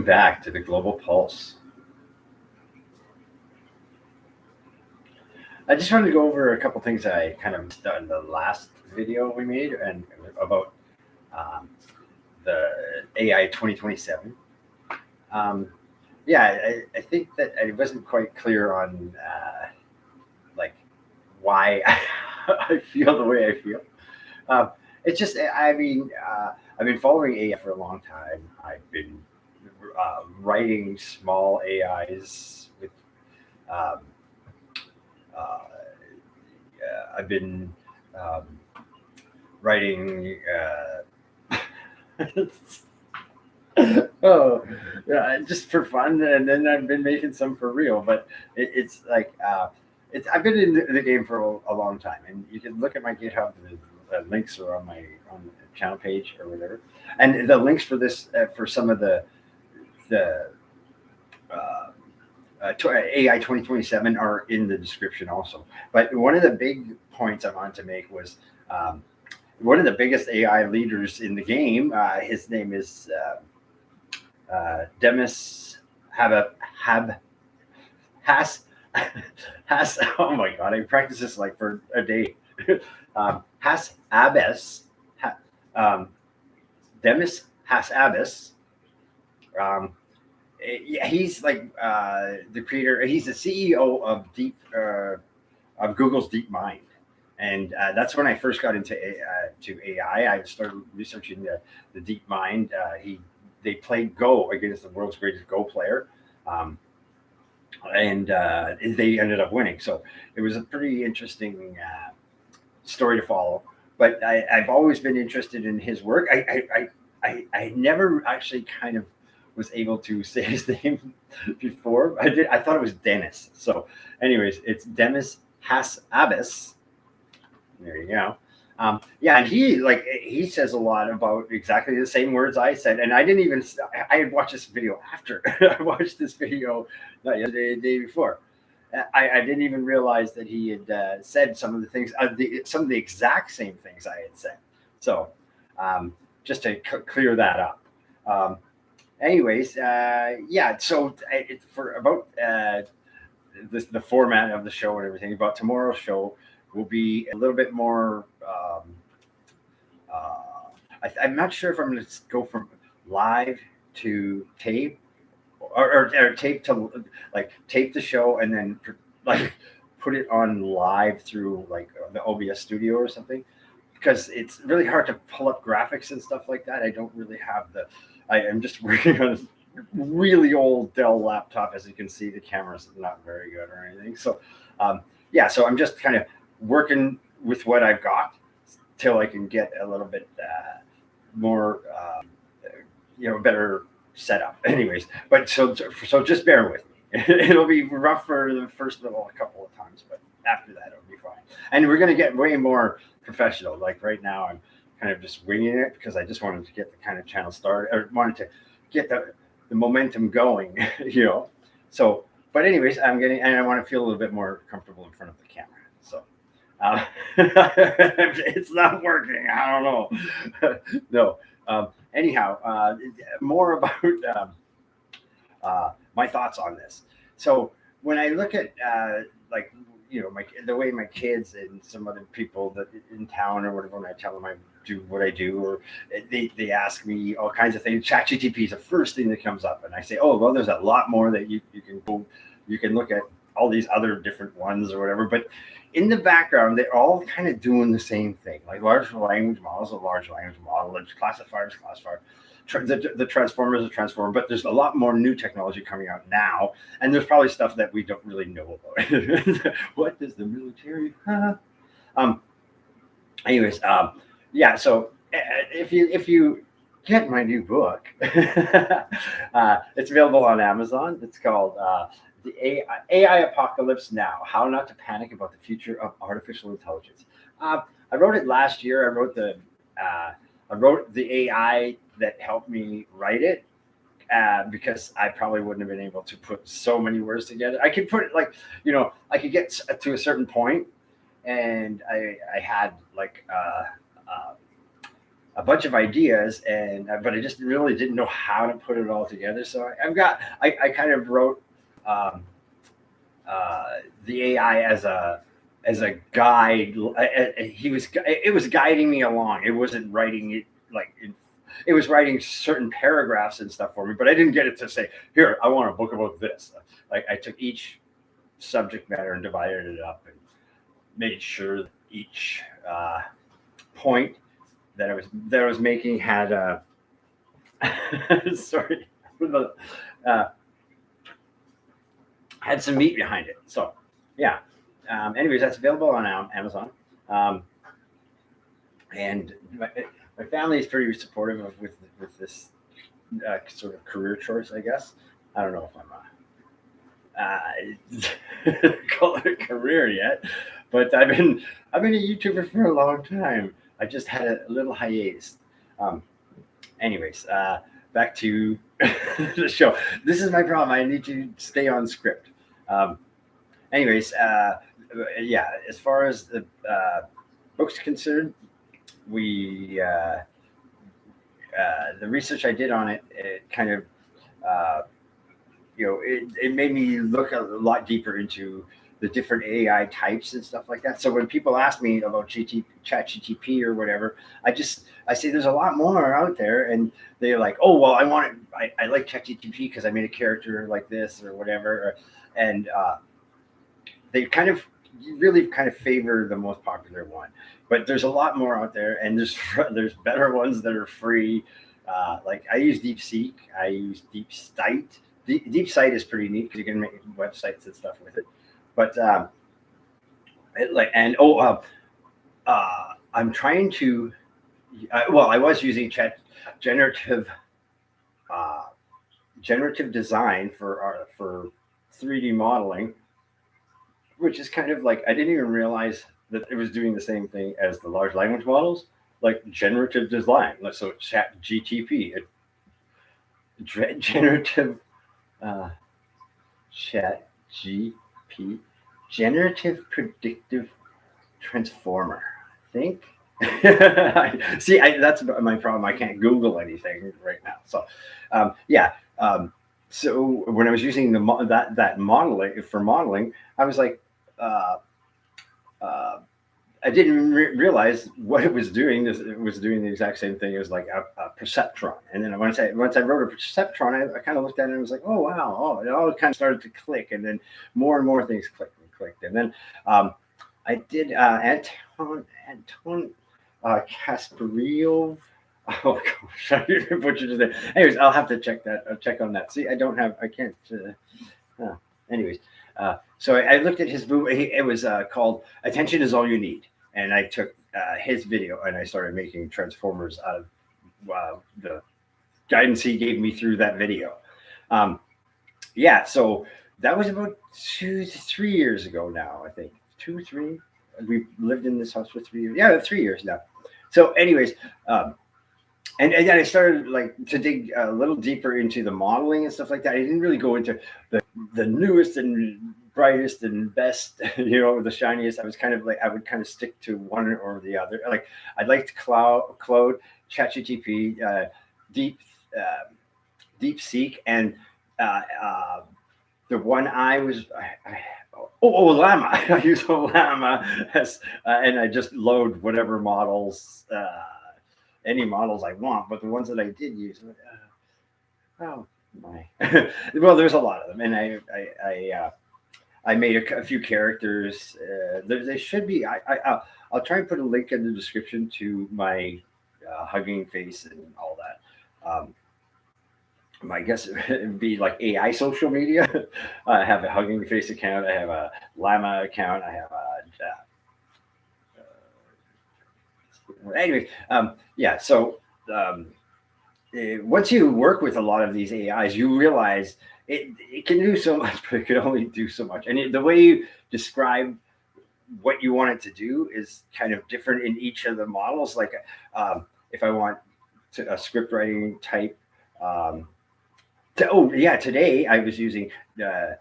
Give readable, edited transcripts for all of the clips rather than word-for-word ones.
Welcome back to the Global Pulse. I just wanted to go over a couple things that I kind of missed on the last video we made and about um, the AI 2027. Um, yeah, I think that I wasn't quite clear on like why I feel the way I feel. Um, it's just, I mean, I've been following AI for a long time. I've been writing small AIs with um, uh, I've been um, writing. Oh, yeah, just for fun, and then I've been making some for real. But it's like it's. I've been in the game for a long time, and you can look at my GitHub. The links are on the channel page or whatever, and the links for this for some of the uh, AI 2027 are in the description also. But one of the big points I wanted to make was one of the biggest AI leaders in the game. His name is Demis Hab Has Has. Oh my god! I practiced this like for a day. Has Abbas. Um, Demis Has Abbas. Um, yeah, he's like the creator. He's the CEO of Google's DeepMind, and that's when I first got into AI. I started researching the DeepMind. They played Go against the world's greatest Go player, um, and they ended up winning. So it was a pretty interesting story to follow. But I've always been interested in his work. I never actually kind of was able to say his name before. I thought it was Dennis. So, anyways, it's Demis Hassabis. There you go. Yeah, and he says a lot about exactly the same words I said, and I didn't even. I had watched this video after I watched this video not yesterday, the day before. I didn't even realize that he had said some of the things, some of the exact same things I had said. So, just to clear that up. Anyways, yeah. So for about the format of the show and everything. About tomorrow's show will be a little bit more. Uh, I'm not sure if I'm going to go from live to tape or tape to like tape the show and then like put it on live through like the OBS studio or something, because it's really hard to pull up graphics and stuff like that. I don't really have the. I am just working on a really old Dell laptop. As you can see, the camera's not very good or anything. So, yeah. So I'm just kind of working with what I've got till I can get a little bit more, better setup. Anyways, but so just bear with me. It'll be rough for the first little couple of times, but after that it'll be fine. And we're gonna get way more professional. Like right now, I'm kind of just winging it because I just wanted to get the kind of channel started, or wanted to get the momentum going, So, but anyways, and I want to feel a little bit more comfortable in front of the camera. So, it's not working. I don't know. No. Anyhow, more about my thoughts on this. So when I look at like the way my kids and some other people that in town or whatever, when I tell them I do what I do, or they ask me all kinds of things. ChatGPT is the first thing that comes up, and I say, oh well, there's a lot more that you can look at all these other different ones or whatever. But in the background, they're all kind of doing the same thing. Like large language models, a large language model, classifiers. The transformers are transformer, but there's a lot more new technology coming out now, and there's probably stuff that we don't really know about. What is the military? Anyways, yeah. So if you get my new book, it's available on Amazon. It's called the AI Apocalypse Now: How Not to Panic About the Future of Artificial Intelligence. I wrote it last year. I wrote the AI that helped me write it because I probably wouldn't have been able to put so many words together. I could put it like, I could get to a certain point, and I had like a bunch of ideas, and but I just really didn't know how to put it all together. So I kind of wrote um, the AI as a guide. It was guiding me along. It wasn't writing it like it was writing certain paragraphs and stuff for me, but I didn't get it to say, here, I want a book about this. Like I took each subject matter and divided it up and made sure that each point that I was making had a sorry uh, had some meat behind it. So yeah. Anyways, that's available on Amazon. Um, and my family is pretty supportive of with this sort of career choice, I guess. I don't know if I'm call it a career yet, but I've been a YouTuber for a long time. I just had a little hiatus. Um, anyways, back to the show. This is my problem. I need to stay on script. Um, anyways, yeah. As far as the books concerned, we the research I did on it, it kind of uh, it made me look a lot deeper into the different AI types and stuff like that. So when people ask me about ChatGTP or whatever, I say there's a lot more out there, and they're like, oh well, I like ChatGTP because I made a character like this or whatever, and they kind of really kind of favor the most popular one. But there's a lot more out there, and there's better ones that are free. Like I use DeepSeek, I use DeepSight. DeepSight is pretty neat because you can make websites and stuff with it. But I'm trying to. Well, I was using generative uh, generative design for 3D modeling, which is kind of like I didn't even realize that it was doing the same thing as the large language models, like generative design. So Chat GTP, generative uh, Chat GP, generative predictive transformer. I think. See, that's my problem. I can't Google anything right now. So, yeah. So when I was using that modeling for modeling, I was like, uh, uh, I didn't realize what it was doing. It was doing the exact same thing as like a perceptron. And then once I wrote a perceptron, I kind of looked at it and was like, oh wow, oh, it all kind of started to click, and then more and more things clicked and clicked. And then I did Anton Kasparov. Oh gosh, I butchered his name. Anyways, I'll have to check that. I'll check on that. See, I can't. Anyways, so I looked at his movie. It was called "Attention Is All You Need," and I took his video and I started making transformers out of the guidance he gave me through that video. Um, yeah, so that was about 2 to 3 years ago now. I think 2, 3. We've lived in this house for 3 years. Yeah, 3 years now. So, anyways, and then I started like to dig a little deeper into the modeling and stuff like that. I didn't really go into the newest and brightest and best, the shiniest. I was kind of like I would kind of stick to one or the other. Like I'd like to Claude, ChatGTP, Deep DeepSeek, and uh, uh, the one I was. Llama. I use Llama and I just load whatever models, any models I want. But the ones that I did use, oh my, well, there's a lot of them, and I made a few characters. They should be. I'll try and put a link in the description to my hugging face and all that. I guess it would be like AI social media. I have a Hugging Face account. I have a Llama account. I have anyway. Yeah. So once you work with a lot of these AIs, you realize it can do so much, but it can only do so much. And the way you describe what you want it to do is kind of different in each of the models. Like if I want a script writing type. Today I was using uh,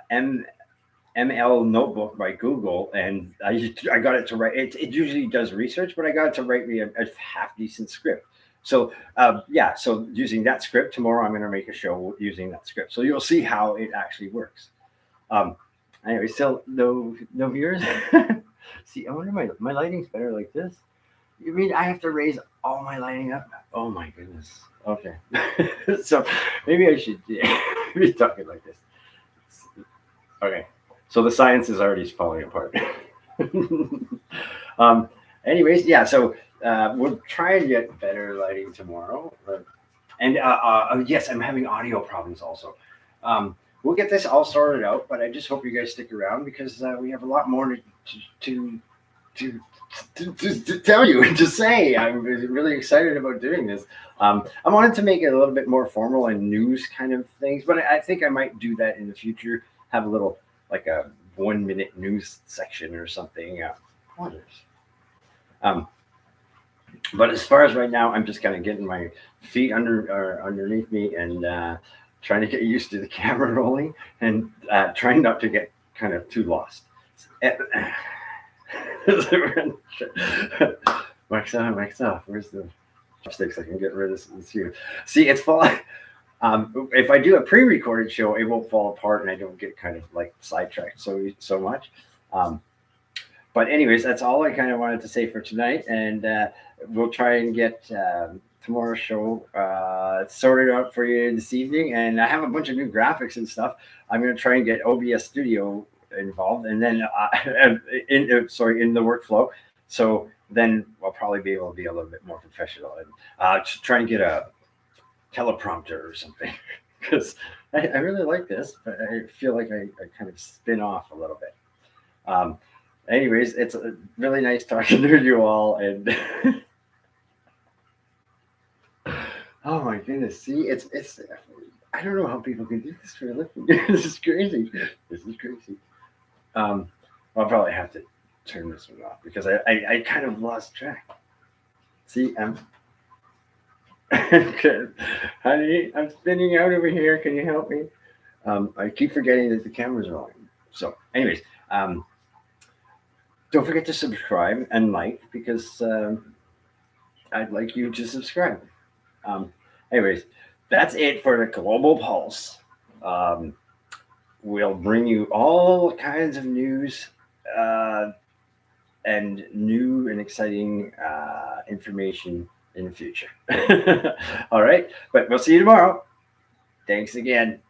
M ML notebook by Google, and I got it to write. It usually does research, but I got it to write me a half decent script. So yeah, so using that script tomorrow, I'm going to make a show using that script. So you'll see how it actually works. Um, anyway, still no viewers. See, I wonder my lighting's better like this. You mean I have to raise all my lighting up? Oh my goodness. Okay. So maybe I should be talking like this. Okay. So the science is already falling apart. um, anyways, yeah. So we'll try and get better lighting tomorrow. And yes, I'm having audio problems also. We'll get this all sorted out, but I just hope you guys stick around because we have a lot more to to to tell you and to say. I'm really excited about doing this. I wanted to make it a little bit more formal and news kind of things, but I think I might do that in the future. Have a little like a 1 minute news section or something. Um, but as far as right now, I'm just kind of getting my feet underneath me and trying to get used to the camera rolling and trying not to get kind of too lost. Wax off. Where's the chopsticks? I can get rid of this here. See, it's falling. If I do a pre-recorded show, it won't fall apart, and I don't get kind of like sidetracked so much. But anyways, that's all I kind of wanted to say for tonight, and we'll try and get tomorrow's show sorted out for you this evening. And I have a bunch of new graphics and stuff. I'm going to try and get OBS Studio involved, and then in the workflow. So then I'll probably be able to be a little bit more professional and try and get a teleprompter or something because I really like this, but I feel like I kind of spin off a little bit. Anyways, it's really nice talking to you all, and oh my goodness, see, it's I don't know how people can do this for a living. This is crazy. I'll probably have to turn this one off because I kind of lost track. See, honey, I'm spinning out over here. Can you help me? I keep forgetting that the camera's rolling. So, anyways, don't forget to subscribe and like because I'd like you to subscribe. Anyways, that's it for the Global Pulse. We'll bring you all kinds of news and new and exciting information in the future. All right, but we'll see you tomorrow. Thanks again.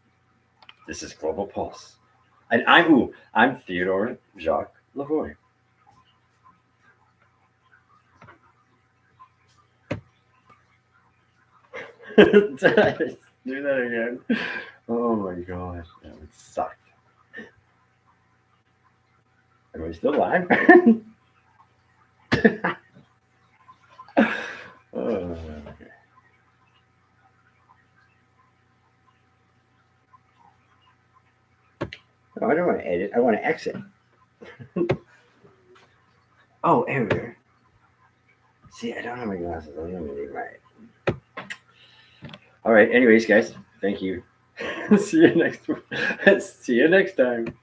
This is Global Pulse, and I'm Theodore Jacques Lavoie. Do that again. Oh my gosh, that would suck. Am I still live? Oh, okay. Oh, I don't want to edit. I want to exit. Oh, error. See, I don't have my glasses. I'm gonna need my. All right. Anyways, guys, thank you. See you next time.